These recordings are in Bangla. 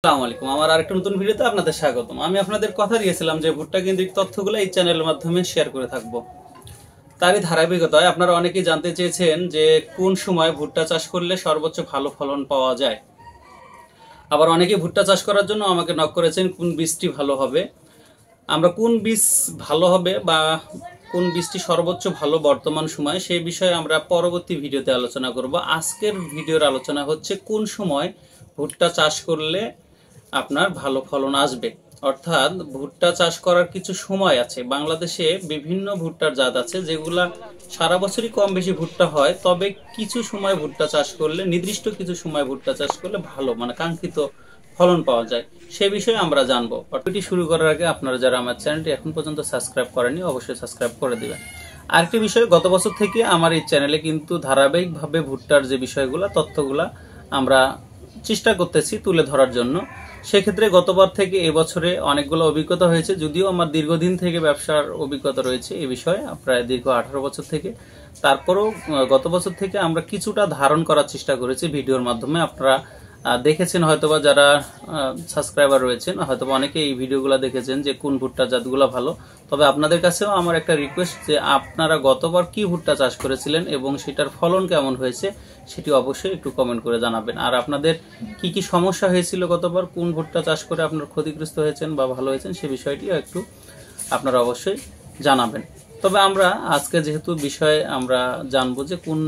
আসসালামু আলাইকুম। আমার আরেকটা নতুন ভিডিওতে আপনাদের স্বাগতম। আমি আপনাদের কথা দিয়েছিলাম যে ভুট্টা কেন্দ্রিক তথ্যগুলো এই চ্যানেলের মাধ্যমে শেয়ার করে থাকব। তারই ধারাবাহিকতায় আপনারা অনেকেই জানতে চেয়েছেন যে কোন সময় ভুট্টা চাষ করলে সর্বোচ্চ ভালো ফলন পাওয়া যায়। আবার অনেকেই ভুট্টা চাষ করার জন্য আমাকে নক করেছেন কোন বীজটি ভালো হবে। আমরা কোন বীজ ভালো হবে বা কোন বীজটি সর্বোচ্চ ভালো বর্তমান সময়ে সেই বিষয়ে আমরা পরবর্তী ভিডিওতে আলোচনা করব। আজকের ভিডিওর আলোচনা হচ্ছে কোন সময় ভুট্টা চাষ করলে আপনার ভালো ফলন আসবে। অর্থাৎ ভুট্টা চাষ করার কিছু সময় আছে। বাংলাদেশে বিভিন্ন ভুট্টার জাত আছে যেগুলা সারা বছরই কম বেশি ভুট্টা হয়, তবে কিছু সময় ভুট্টা চাষ করলে, নির্দিষ্ট কিছু সময় ভুট্টা চাষ করলে ভালো কাঙ্ক্ষিত ফলন পাওয়া যায়। সে বিষয়ে আমরা জানবো। ভিডিওটি শুরু করার আগে আপনারা যারা আমার চ্যানেলটি এখন পর্যন্ত সাবস্ক্রাইব করেনি অবশ্যই সাবস্ক্রাইব করে দিবেন। আরেকটি বিষয়, গত বছর থেকে আমার এই চ্যানেলে কিন্তু ধারাবাহিকভাবে ভুট্টার যে বিষয়গুলো তথ্যগুলা আমরা চেষ্টা করতেছি তুলে ধরার জন্য। সেক্ষেত্রে গতবার থেকে এবছরে অনেকগুলো অভিজ্ঞতা হয়েছে, যদিও আমার দীর্ঘদিন থেকে ব্যবসার অভিজ্ঞতা রয়েছে এই বিষয়ে, প্রায় দীর্ঘ 18 বছর থেকে। তারপরেও গত বছর থেকে আমরা কিছুটা ধারণ করার চেষ্টা করেছি ভিডিওর মাধ্যমে। আপনারা দেখেছেন হয়তোবা, যারা সাবস্ক্রাইবার রয়েছেন হয়তোবা অনেকে এই ভিডিওগুলো দেখেছেন যে কোন ভুট্টা জাতগুলো ভালো। তবে আপনাদের কাছেও আমার একটা রিকোয়েস্ট যে আপনারা গতবার কি ভুট্টা চাষ করেছিলেন এবং সেটার ফলন কেমন হয়েছে সেটি অবশ্যই একটু কমেন্ট করে জানাবেন। আর আপনাদের কি কি সমস্যা হয়েছিল গতবার, কোন ভুট্টা চাষ করে আপনারা ক্ষতিগ্রস্ত হয়েছেন বা ভালো হয়েছেন সে বিষয়টিও একটু আপনারা অবশ্যই জানাবেন। তবে আমরা আজকে যেহেতু বিষয়ে আমরা জানবো যে কোন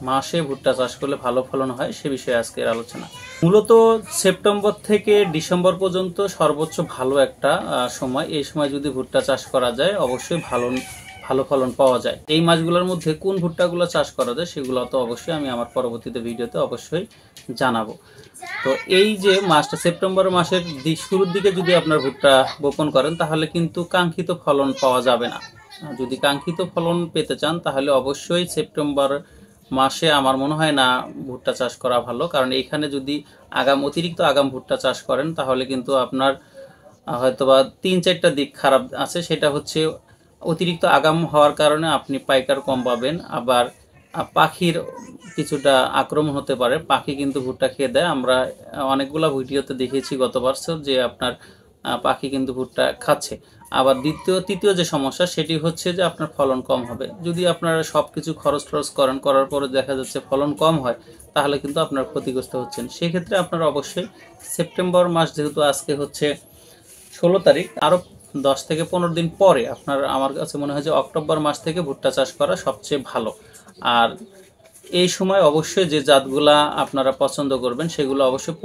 মাসে ভুট্টা চাষ করলে ভালো ফলন হয় সে বিষয়ে আজকের আলোচনা। মূলত সেপ্টেম্বর থেকে ডিসেম্বর পর্যন্ত সর্বোচ্চ ভালো একটা সময়। এই সময় যদি ভুট্টা চাষ করা যায় অবশ্যই ভালো ফলন পাওয়া যায়। এই মাসগুলোর মধ্যে কোন ভুট্টাগুলো চাষ করা যায় সেগুলো তো অবশ্যই আমি আমার পরবর্তীতে ভিডিওতে অবশ্যই জানাবো। তো এই যে মাসটা, সেপ্টেম্বর মাসের শুরুর দিকে যদি আপনার ভুট্টা বপন করেন তাহলে কিন্তু কাঙ্ক্ষিত ফলন পাওয়া যাবে না। যদি কাঙ্ক্ষিত ফলন পেতে চান তাহলে অবশ্যই সেপ্টেম্বর মাসে আমার মনে হয় না ভুট্টা চাষ করা ভালো, কারণ এইখানে যদি অতিরিক্ত আগাম ভুট্টা চাষ করেন তাহলে কিন্তু আপনার হয়তোবা 3-4টা দিক খারাপ আছে। সেটা হচ্ছে অতিরিক্ত আগাম হওয়ার কারণে আপনি পাইকার কম পাবেন, আবার পাখির কিছুটা আক্রমণ হতে পারে। পাখি কিন্তু ভুট্টা খেয়ে দেয়। আমরা অনেকগুলা ভিডিওতে দেখেছি গত বছর যে আপনার পাখি কিন্তু ভুট্টা খাচ্ছে। আবার তৃতীয় যে সমস্যা সেটি হচ্ছে যে আপনার ফলন কম হবে। যদি আপনারা সব কিছু খরচ করার পরে দেখা যাচ্ছে ফলন কম হয় তাহলে কিন্তু আপনারা ক্ষতিগ্রস্ত হচ্ছেন। সেক্ষেত্রে আপনারা অবশ্যই সেপ্টেম্বর মাস, যেহেতু আজকে হচ্ছে 16 তারিখ, আরও 10 থেকে 15 দিন পরে আমার কাছে মনে হয় যে অক্টোবর মাস থেকে ভুট্টা চাষ করা সবচেয়ে ভালো। আর এই সময় অবশ্যই যে জাতগুলা আপনারা পছন্দ করবেন সেগুলো অবশ্যই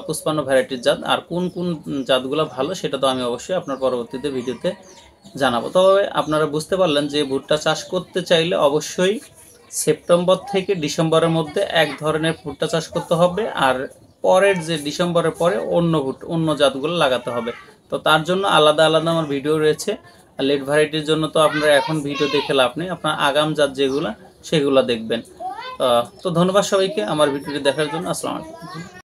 পুষ্পান্ন ভ্যারাইটির জাত। আর কোন কোন জাতগুলো ভালো সেটা তো আমি অবশ্যই আপনার পরবর্তীতে ভিডিওতে জানাবো। তবে আপনারা বুঝতে পারলেন যে ভুট্টা চাষ করতে চাইলে অবশ্যই সেপ্টেম্বর থেকে ডিসেম্বরের মধ্যে এক ধরনের ভুট্টা চাষ করতে হবে, আর পরের যে ডিসেম্বরের পরে অন্য জাতগুলো লাগাতে হবে। তো তার জন্য আলাদা আলাদা আমার ভিডিও রয়েছে। লেট ভ্যারাইটির জন্য তো আপনারা এখন ভিডিও দেখে লাভ নেই, আপনার আগাম জাত যেগুলো সেগুলো দেখবেন। তো ধন্যবাদ সবাইকে আমার ভিডিওটি দেখার জন্য। আসসালামু আলাইকুম।